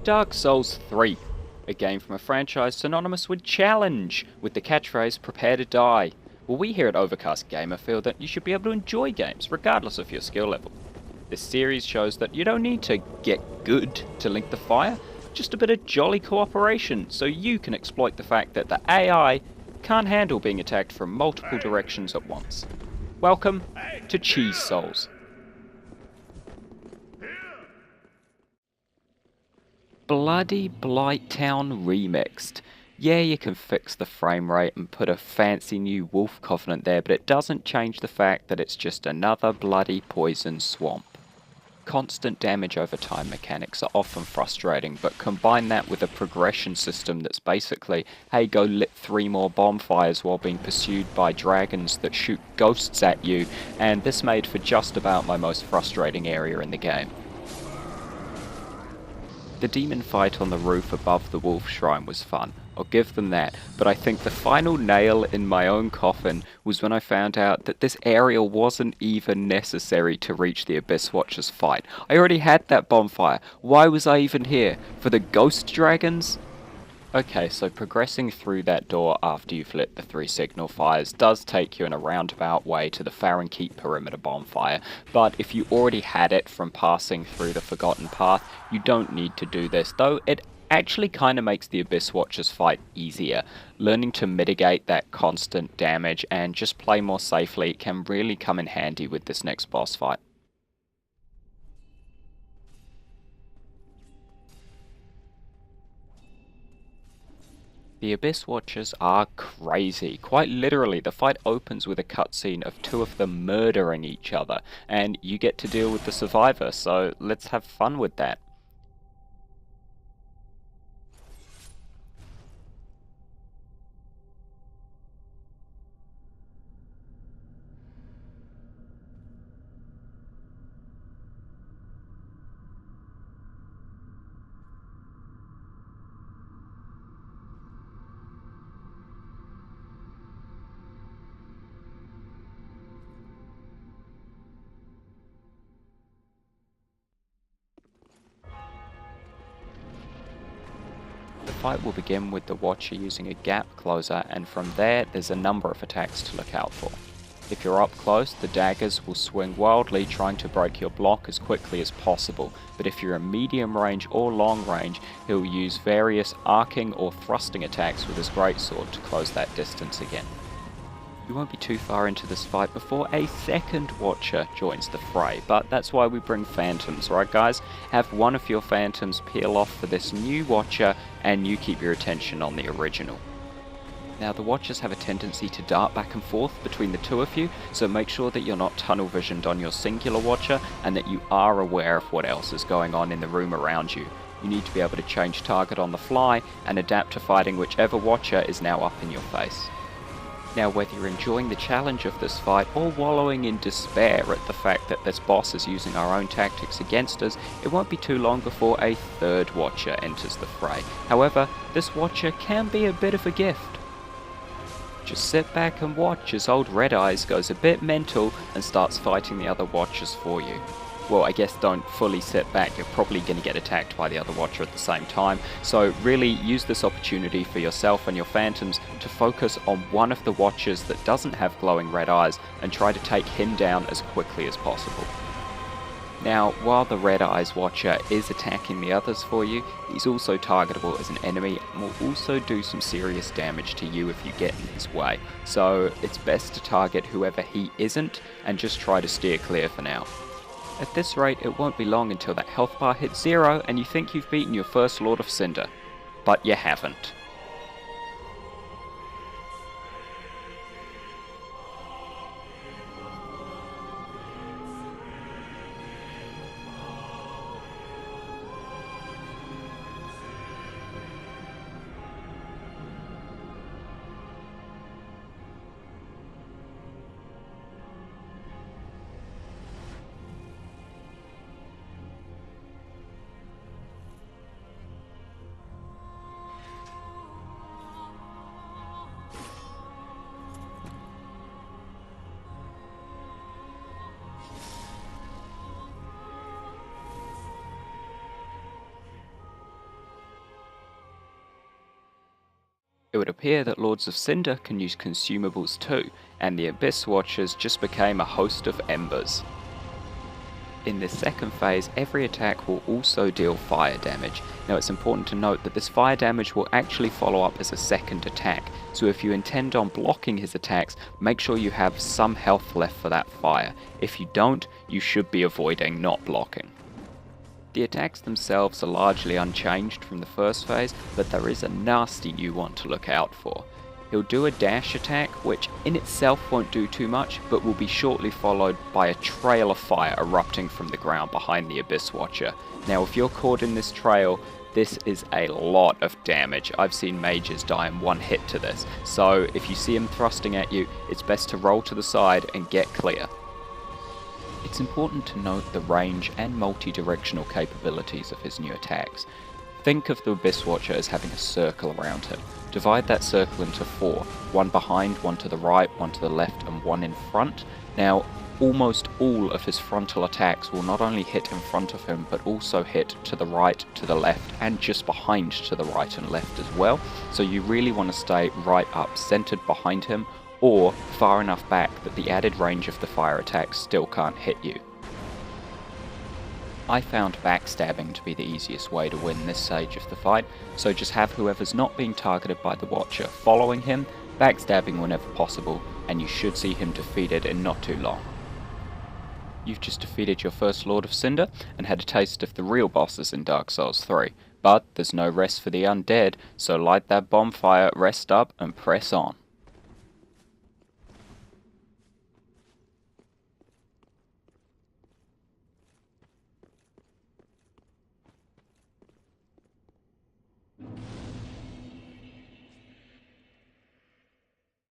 Dark Souls 3, a game from a franchise synonymous with challenge, with the catchphrase prepare to die. Well, we here at Overcast Gamer feel that you should be able to enjoy games, regardless of your skill level. This series shows that you don't need to get good to link the fire, just a bit of jolly cooperation so you can exploit the fact that the AI can't handle being attacked from multiple directions at once. Welcome to Cheese Souls. Bloody Blighttown Remixed. Yeah, you can fix the frame rate and put a fancy new wolf covenant there, but it doesn't change the fact that it's just another bloody poison swamp. Constant damage over time mechanics are often frustrating, but combine that with a progression system that's basically, hey, go lit 3 more bonfires while being pursued by dragons that shoot ghosts at you, and this made for just about my most frustrating area in the game. The demon fight on the roof above the wolf shrine was fun, I'll give them that, but I think the final nail in my own coffin was when I found out that this area wasn't even necessary to reach the Abyss Watcher's fight. I already had that bonfire, why was I even here? For the ghost dragons? Okay, so progressing through that door after you've lit the 3 signal fires does take you in a roundabout way to the Fahrenheit perimeter bonfire, but if you already had it from passing through the Forgotten Path, you don't need to do this, though it actually kind of makes the Abyss Watcher's fight easier. Learning to mitigate that constant damage and just play more safely can really come in handy with this next boss fight. The Abyss Watchers are crazy. Quite literally, the fight opens with a cutscene of 2 of them murdering each other, and you get to deal with the survivor, so let's have fun with that. The fight will begin with the Watcher using a gap closer, and from there there's a number of attacks to look out for. If you're up close, the daggers will swing wildly trying to break your block as quickly as possible, but if you're in medium range or long range, he'll use various arcing or thrusting attacks with his greatsword to close that distance again. You won't be too far into this fight before a second Watcher joins the fray, but that's why we bring Phantoms, right guys? Have one of your Phantoms peel off for this new Watcher, and you keep your attention on the original. Now the Watchers have a tendency to dart back and forth between the 2 of you, so make sure that you're not tunnel visioned on your singular Watcher, and that you are aware of what else is going on in the room around you. You need to be able to change target on the fly, and adapt to fighting whichever Watcher is now up in your face. Now, whether you're enjoying the challenge of this fight or wallowing in despair at the fact that this boss is using our own tactics against us, it won't be too long before a 3rd Watcher enters the fray. However, this Watcher can be a bit of a gift. Just sit back and watch as old Red Eyes goes a bit mental and starts fighting the other Watchers for you. Well, I guess don't fully sit back, you're probably going to get attacked by the other Watcher at the same time, so really use this opportunity for yourself and your Phantoms to focus on one of the Watchers that doesn't have glowing red eyes and try to take him down as quickly as possible. Now, while the Red Eyes Watcher is attacking the others for you, he's also targetable as an enemy and will also do some serious damage to you if you get in his way, so it's best to target whoever he isn't and just try to steer clear for now. At this rate, it won't be long until that health bar hits 0 and you think you've beaten your first Lord of Cinder. But you haven't. It would appear that Lords of Cinder can use consumables too, and the Abyss Watchers just became a host of embers. In this second phase, every attack will also deal fire damage. Now it's important to note that this fire damage will actually follow up as a second attack, so if you intend on blocking his attacks, make sure you have some health left for that fire. If you don't, you should be avoiding not blocking. The attacks themselves are largely unchanged from the first phase, but there is a nasty new one to look out for. He'll do a dash attack, which in itself won't do too much, but will be shortly followed by a trail of fire erupting from the ground behind the Abyss Watcher. Now if you're caught in this trail, this is a lot of damage. I've seen mages die in one hit to this, so if you see him thrusting at you, it's best to roll to the side and get clear. It's important to note the range and multi-directional capabilities of his new attacks. Think of the Abyss Watcher as having a circle around him. Divide that circle into 4, one behind, one to the right, one to the left, and one in front. Now, almost all of his frontal attacks will not only hit in front of him, but also hit to the right, to the left, and just behind to the right and left as well. So you really want to stay right up, centered behind him, or far enough back that the added range of the fire attacks still can't hit you. I found backstabbing to be the easiest way to win this stage of the fight, so just have whoever's not being targeted by the Watcher following him, backstabbing whenever possible, and you should see him defeated in not too long. You've just defeated your first Lord of Cinder, and had a taste of the real bosses in Dark Souls 3, but there's no rest for the undead, so light that bonfire, rest up, and press on.